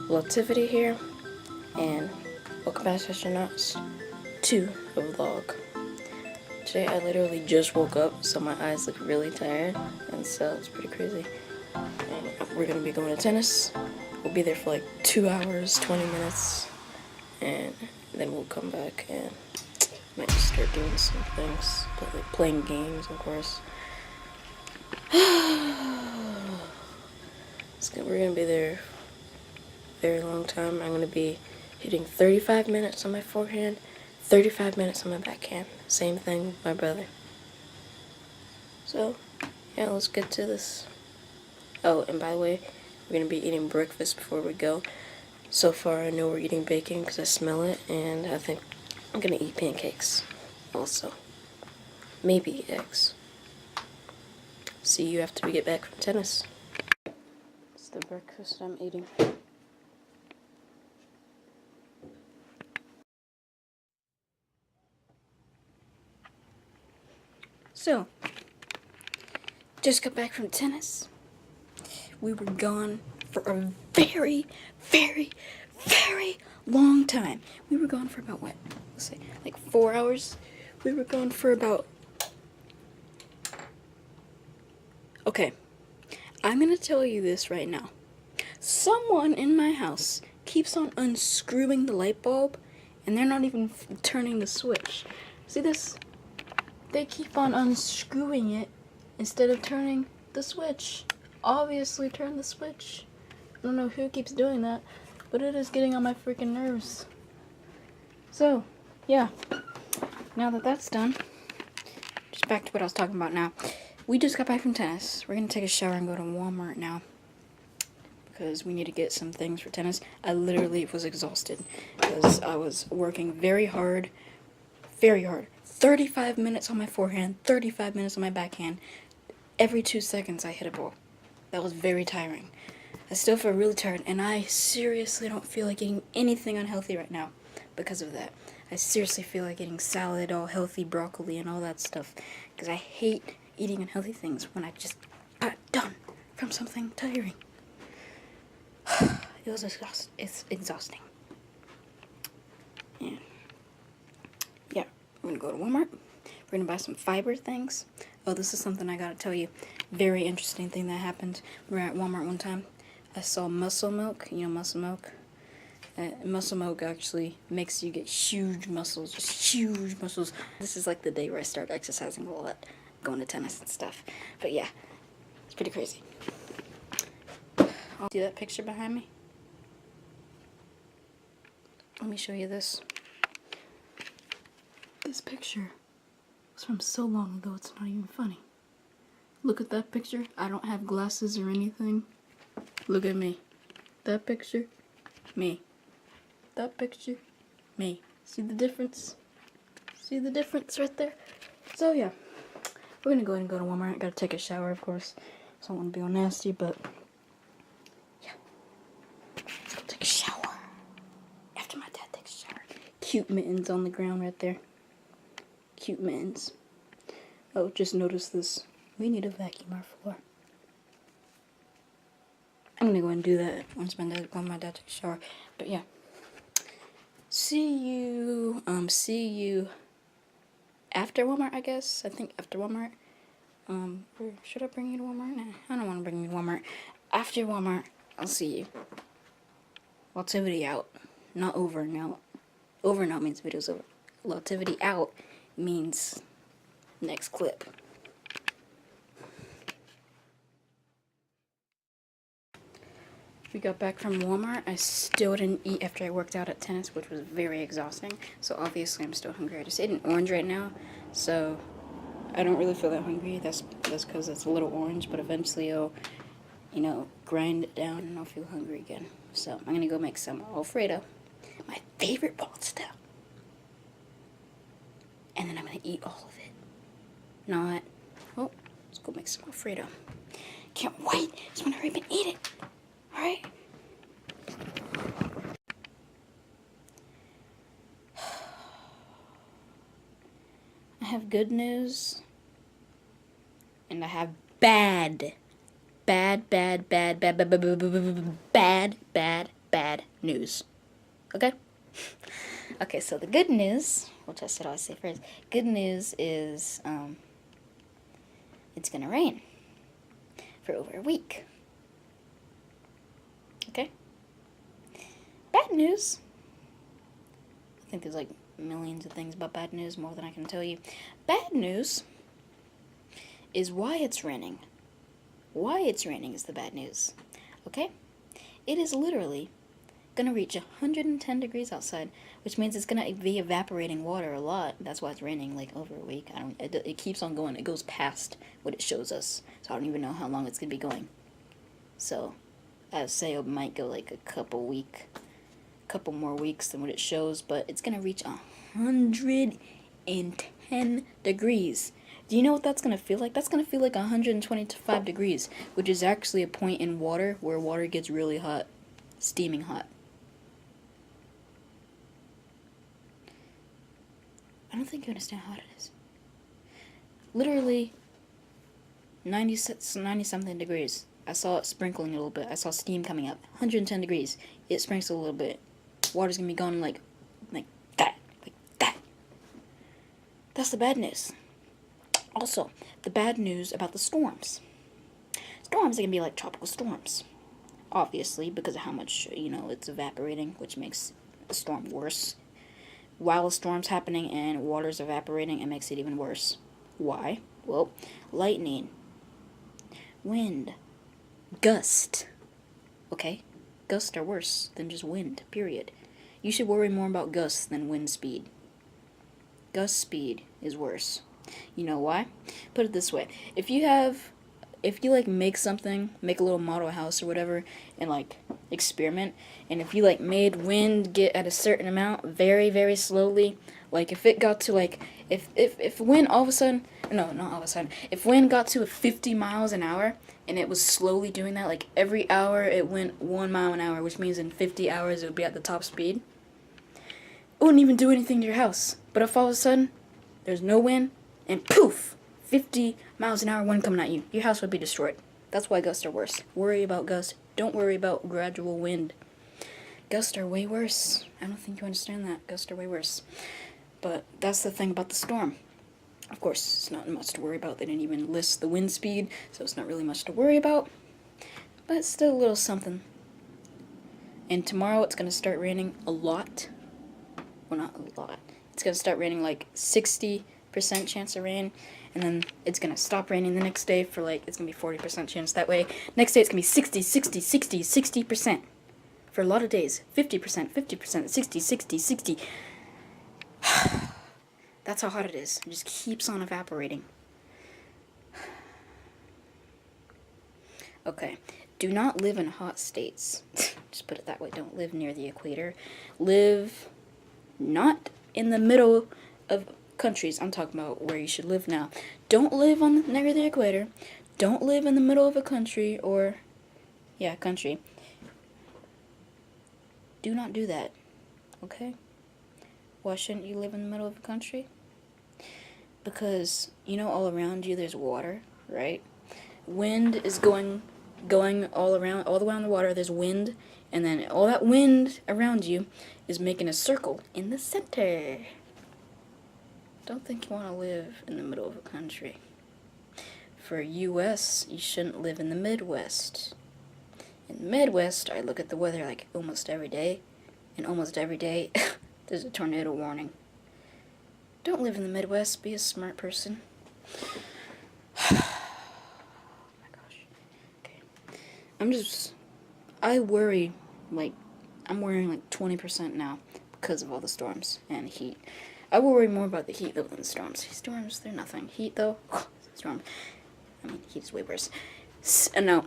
Lativity here, and welcome back to Astronauts 2 of vlog. Today I literally just woke up, so my eyes look really tired, and so it's pretty crazy. And we're gonna be going to tennis. We'll be there for like 2 hours, 20 minutes, and then we'll come back and might just start doing some things, like playing games, of course. We're gonna be there a very long time. I'm gonna be hitting 35 minutes on my forehand, 35 minutes on my backhand. Same thing with my brother. So, yeah, let's get to this. Oh, and by the way, we're gonna be eating breakfast before we go. So far, I know we're eating bacon because I smell it, and I think I'm gonna eat pancakes also. Maybe eggs. See you after we get back from tennis. It's the breakfast I'm eating. So, just got back from tennis. We were gone for a very, very, very long time. We were gone for about what? Let's say, like 4 hours? We were gone for about... Okay, I'm gonna tell you this right now. Someone in my house keeps on unscrewing the light bulb, and they're not even turning the switch. See this? They keep on unscrewing it instead of turning the switch. Obviously turn the switch. I don't know who keeps doing that, but it is getting on my freaking nerves. So, yeah. Now that that's done, just back to what I was talking about now. We just got back from tennis. We're gonna take a shower and go to Walmart now, because we need to get some things for tennis. I literally was exhausted because I was working very hard. 35 minutes on my forehand, 35 minutes on my backhand. Every 2 seconds I hit a ball. That was very tiring. I still feel really tired, and I seriously don't feel like eating anything unhealthy right now because of that. I seriously feel like eating salad, all healthy broccoli and all that stuff, because I hate eating unhealthy things when I just got done from something tiring. It's exhausting. Yeah, we're gonna go to Walmart. We're gonna buy some fiber things. Oh, this is something I gotta tell you. Very interesting thing that happened. We were at Walmart one time. I saw Muscle Milk. You know Muscle Milk? Muscle Milk actually makes you get huge muscles. Just huge muscles. This is like the day where I start exercising a lot. Going to tennis and stuff. But yeah, it's pretty crazy. See that picture behind me? Let me show you this. This picture was from so long ago it's not even funny. Look at that picture. I don't have glasses or anything. Look at me. That picture, me. That picture, me. See the difference? See the difference right there? So yeah, we're gonna go ahead and go to Walmart. I gotta take a shower, of course. So I don't want to be all nasty, but yeah. Let's go take a shower. After my dad takes a shower. Cute mittens on the ground right there. Cute mittens. Oh, just notice this. We need to vacuum our floor. I'm gonna go and do that once my dad takes a shower. But yeah. See you after Walmart, I guess. I think after Walmart. Or should I bring you to Walmart? Nah, I don't want to bring you to Walmart. After Walmart, I'll see you. Lativity out. Not over and out. Over and out means video's over. Lativity out means next clip. We got back from Walmart. I still didn't eat after I worked out at tennis, which was very exhausting. So obviously I'm still hungry. I just ate an orange right now, so I don't really feel that hungry. That's because it's a little orange, but eventually it'll, grind it down and I'll feel hungry again. So I'm gonna go make some Alfredo, my favorite pasta, and then I'm gonna eat all of it. Let's go make some Alfredo. Can't wait. Just wanna hurry up and eat it. Alright. I have good news. And I have bad bad news. Okay? Okay, so the good news, which I should always say first, good news is it's gonna rain for over a week. Okay? Bad news, I think there's like millions of things about bad news, more than I can tell you. Bad news is why it's raining. Why it's raining is the bad news. Okay? It is literally gonna reach 110 degrees outside, which means it's gonna be evaporating water a lot. That's why it's raining like over a week. It keeps on going. It goes past what it shows us, so I don't even know how long it's gonna be going. So I would say it might go like a couple more weeks than what it shows, but it's gonna reach 110 degrees. Do you know what that's gonna feel like? That's gonna feel like 125 degrees, which is actually a point in water where water gets really hot, steaming hot. I don't think you understand how hot it is. Literally 90 something degrees. I saw it sprinkling a little bit. I saw steam coming up. 110 degrees. It sprinkles a little bit. Water's gonna be going like that. Like that. That's the bad news. Also, the bad news about the storms. Storms are gonna be like tropical storms. Obviously, because of how much, it's evaporating, which makes the storm worse. While the storm's happening and water's evaporating, it makes it even worse. Why? Well, lightning, wind, gust. Okay? Gusts are worse than just wind, period. You should worry more about gusts than wind speed. Gust speed is worse. You know why? Put it this way. If you make something, make a little model house or whatever, and experiment, and if you made wind get at a certain amount very, very slowly, if it got to if wind all of a sudden, no, not all of a sudden, if wind got to 50 miles an hour and it was slowly doing that, every hour it went 1 mile an hour, which means in 50 hours it would be at the top speed, it wouldn't even do anything to your house. But if all of a sudden there's no wind and poof, 50 miles an hour wind coming at you, your house would be destroyed. That's why gusts are worse. Worry about gusts. Don't worry about gradual wind. Gusts are way worse. I don't think you understand that. Gusts are way worse. But that's the thing about the storm. Of course, it's not much to worry about. They didn't even list the wind speed, so it's not really much to worry about. But it's still a little something. And tomorrow it's going to start raining a lot. Well, not a lot. It's going to start raining 60% chance of rain. And then it's going to stop raining the next day for it's going to be 40% chance that way. Next day it's going to be 60%. For a lot of days. 50%, 60. That's how hot it is. It just keeps on evaporating. Okay. Do not live in hot states. Just put it that way. Don't live near the equator. Live not in the middle of countries. I'm talking about where you should live now. Don't live near the equator. Don't live in the middle of a country country. Do not do that. Okay? Why shouldn't you live in the middle of a country? Because, all around you there's water, right? Wind is going all around, all the way on the water, there's wind, and then all that wind around you is making a circle in the center. Don't think you want to live in the middle of a country. For US, you shouldn't live in the Midwest. In the Midwest, I look at the weather almost every day, and almost every day there's a tornado warning. Don't live in the Midwest. Be a smart person. Oh my gosh. Okay. I worry, I'm worrying 20% now because of all the storms and heat. I worry more about the heat though than the storms. Storms, they're nothing. Heat though, storm. Heat is way worse. No,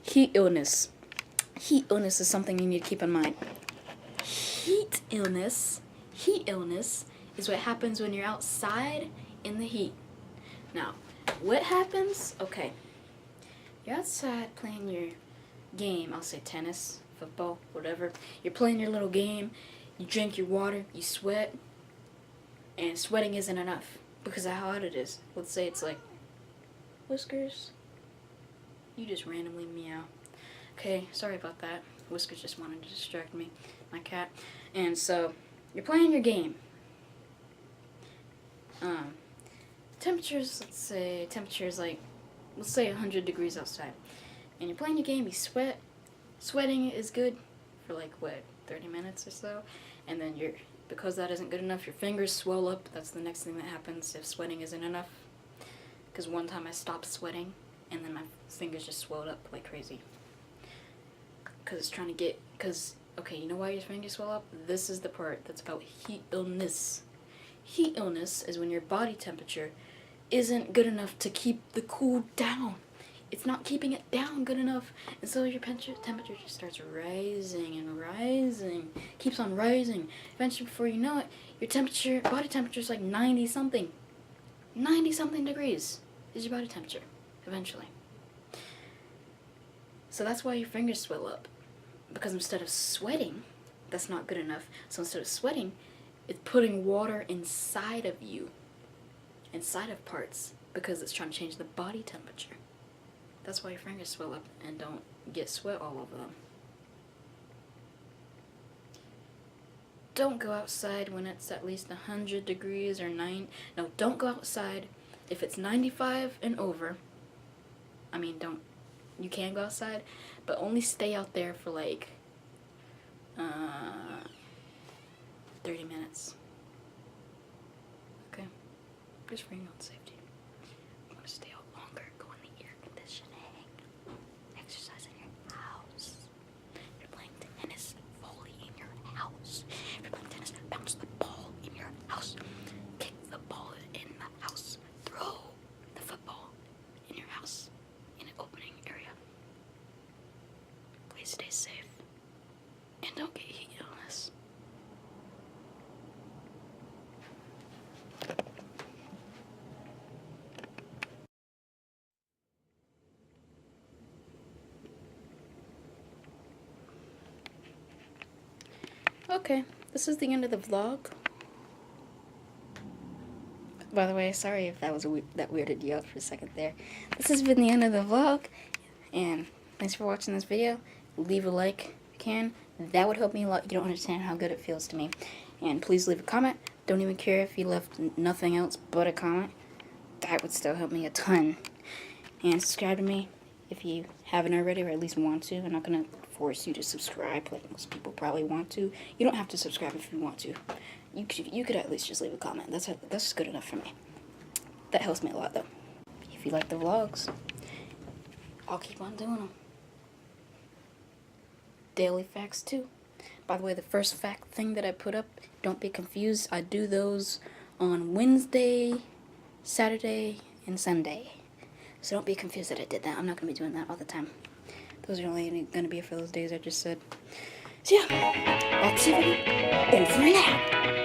heat illness. Heat illness is something you need to keep in mind. Heat illness is what happens when you're outside in the heat. Now, what happens? Okay, you're outside playing your game. I'll say tennis, football, whatever. You're playing your little game. You drink your water. You sweat. And sweating isn't enough because of how hot it is. Let's say it's Whiskers, you just randomly meow. Okay, sorry about that. Whiskers just wanted to distract me, my cat. And so, you're playing your game. Temperatures, let's say 100 degrees outside. And you're playing your game, you sweat. Sweating is good for like, what, 30 minutes or so? And then because that isn't good enough, your fingers swell up. That's the next thing that happens if sweating isn't enough. Because one time I stopped sweating, and then my fingers just swelled up like crazy. Okay, you know why your fingers swell up? This is the part that's about heat illness. Heat illness is when your body temperature isn't good enough to keep the cool down. It's not keeping it down good enough, and so your temperature just starts rising and rising. Keeps on rising. Eventually, before you know it, your body temperature is like 90 something. 90 something degrees is your body temperature, eventually. So that's why your fingers swell up. Because instead of sweating, that's not good enough. So instead of sweating, it's putting water inside of you, inside of parts, because it's trying to change the body temperature. That's why your fingers swell up and don't get sweat all over them. Don't go outside when it's at least 100 degrees or No, don't go outside if it's 95 and over. You can go outside, but only stay out there for like 30 minutes. Okay? Just for your own safety. I'm gonna stay out longer, go in the air conditioning, exercise in your house. You're playing tennis, volley in your house. You're playing tennis, bounce the ball in your house. Kick the ball in the house. Throw the football in your house in an opening area. Please stay safe and don't get heat illness. Okay, this is the end of the vlog. By the way, sorry if that weirded you out for a second there. This has been the end of the vlog, and thanks for watching this video. Leave a like if you can. That would help me a lot. You don't understand how good it feels to me. And please leave a comment. Don't even care if you left nothing else but a comment. That would still help me a ton. And subscribe to me if you haven't already, or at least want to. I'm not going to force you to subscribe like most people probably want to. You don't have to subscribe if you want to. You could at least just leave a comment. That's good enough for me. That helps me a lot, though. If you like the vlogs, I'll keep on doing them. Daily facts, too. By the way, the first fact thing that I put up, don't be confused, I do those on Wednesday, Saturday, and Sunday. So don't be confused that I did that. I'm not going to be doing that all the time. Those are only going to be for those days I just said. So yeah, that's it. Over and out.